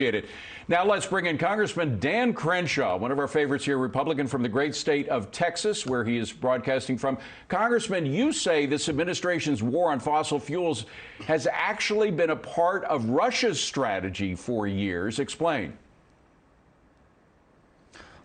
It. Now let's bring in Congressman Dan Crenshaw, one of our favorites here, Republican from the great state of Texas, where he is broadcasting from. Congressman, you say this administration's war on fossil fuels has actually been a part of Russia's strategy for years. Explain.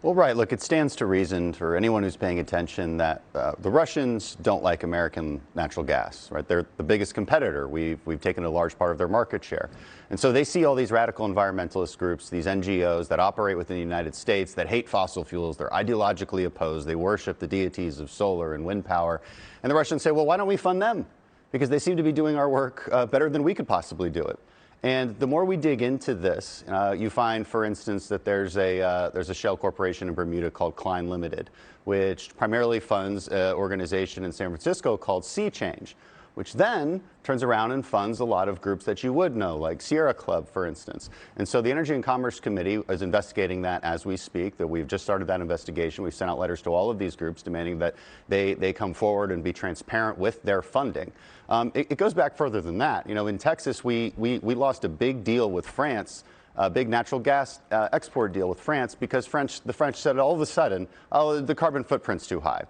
Well, right. Look, it stands to reason for anyone who's paying attention that the Russians don't like American natural gas, right? They're the biggest competitor. We've taken a large part of their market share. And so they see all these radical environmentalist groups, these NGOs that operate within the United States that hate fossil fuels. They're ideologically opposed. They worship the deities of solar and wind power. And the Russians say, well, why don't we fund them? Because they seem to be doing our work better than we could possibly do it. And the more we dig into this, you find, for instance, that there's a shell corporation in Bermuda called Klein Limited, which primarily funds an organization in San Francisco called Sea Change, which then turns around and funds a lot of groups that you would know, like Sierra Club, for instance. And so the Energy and Commerce Committee is investigating that as we speak. That we've just started that investigation. We've sent out letters to all of these groups demanding that they come forward and be transparent with their funding. It goes back further than that. You know, in Texas, we lost a big deal with France, a big natural gas export deal with France, because the French said all of a sudden, oh, the carbon footprint's too high.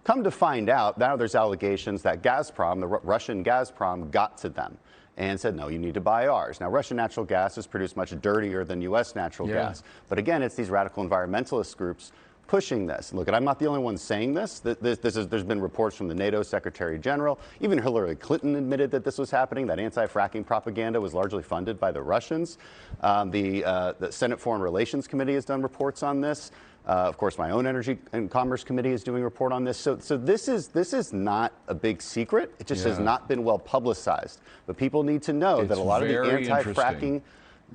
Come to find out, now there's allegations that Gazprom, the Russian Gazprom, got to them and said, no, you need to buy ours. Now, Russian natural gas is produced much dirtier than U.S. natural gas. But again, it's these radical environmentalist groups pushing this. Look, and I'm not the only one saying this. There's been reports from the NATO Secretary General. Even Hillary Clinton admitted that this was happening, that anti-fracking propaganda was largely funded by the Russians. The Senate Foreign Relations Committee has done reports on this. Of course, my own Energy and Commerce Committee is doing a report on this. So this is not a big secret. It just has not been well publicized. But people need to know that a lot of the anti-fracking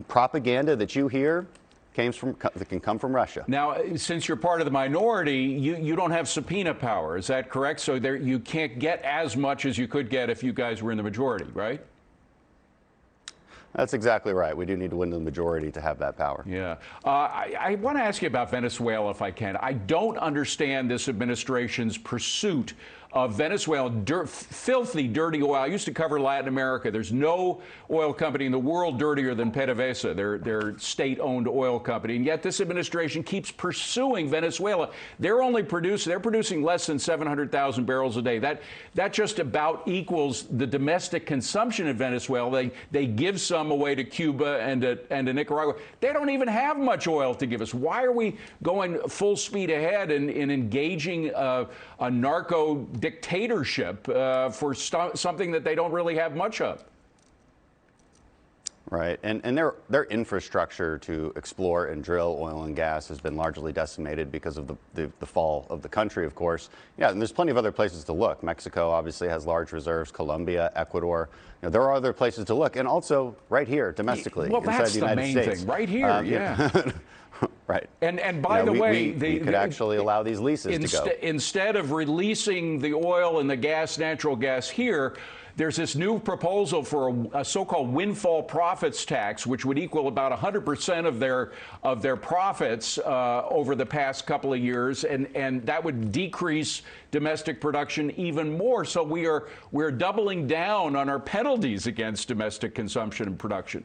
propaganda that you hear that can come from Russia. Now, since you're part of the minority, you don't have subpoena power. Is that correct? So you can't get as much as you could get if you guys were in the majority, right? That's exactly right. We do need to win the majority to have that power. Yeah. I want to ask you about Venezuela, if I can. I don't understand this administration's pursuit of Venezuelan filthy, dirty oil. I used to cover Latin America. There's no oil company in the world dirtier than PDVSA, their state-owned oil company. And yet this administration keeps pursuing Venezuela. They're producing less than 700,000 barrels a day. That just about equals the domestic consumption in Venezuela. They give some away to Cuba and to Nicaragua. They don't even have much oil to give us. Why are we going full speed ahead in engaging a narco dictatorship for something that they don't really have much of? Right, and their infrastructure to explore and drill oil and gas has been largely decimated because of the fall of the country, of course. Yeah, and there's plenty of other places to look. Mexico obviously has large reserves, Colombia, Ecuador. You know, there are other places to look, and also right here, domestically, inside the United States. Well, that's the main thing, right here, yeah. Right. And by the way, we could actually allow these leases to go. Instead of releasing the oil and the natural gas here, there's this new proposal for a so-called windfall profits tax, which would equal about 100% of their profits over the past couple of years, and that would decrease domestic production even more. So we're doubling down on our penalties against domestic consumption and production.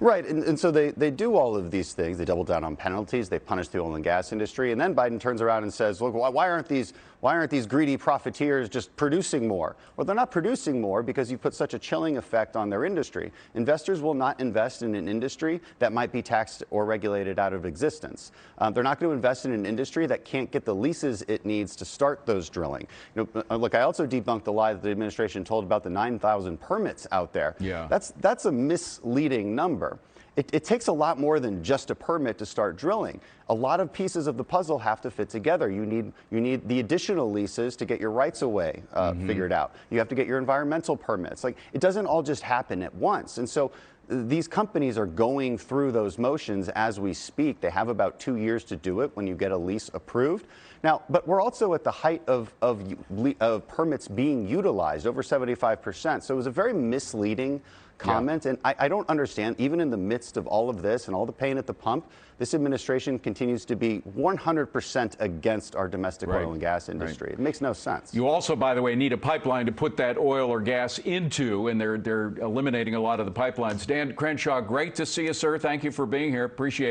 Right, and so they do all of these things. They double down on penalties. They punish the oil and gas industry, and then Biden turns around and says, "Look, why aren't these greedy profiteers just producing more?" Well, they're not producing more because you put such a chilling effect on their industry. Investors will not invest in an industry that might be taxed or regulated out of existence. They're not going to invest in an industry that can't get the leases it needs to start those drilling. You know, look, I also debunked the lie that the administration told about the 9,000 permits out there. Yeah, that's a misleading number. It takes a lot more than just a permit to start drilling. A lot of pieces of the puzzle have to fit together. You need the additional leases to get your rights of way figured out. You have to get your environmental permits. Like, it doesn't all just happen at once. And so these companies are going through those motions as we speak. They have about 2 years to do it when you get a lease approved. Now, but we're also at the height of permits being utilized, over 75%. So it was a very misleading comment. And I don't understand, even in the midst of all of this and all the pain at the pump, this administration continues to be 100% against our domestic oil and gas industry. It makes no sense. You also, by the way, need a pipeline to put that oil or gas into, and they're eliminating a lot of the pipelines. Dan Crenshaw, great to see you, sir. Thank you for being here. Appreciate it.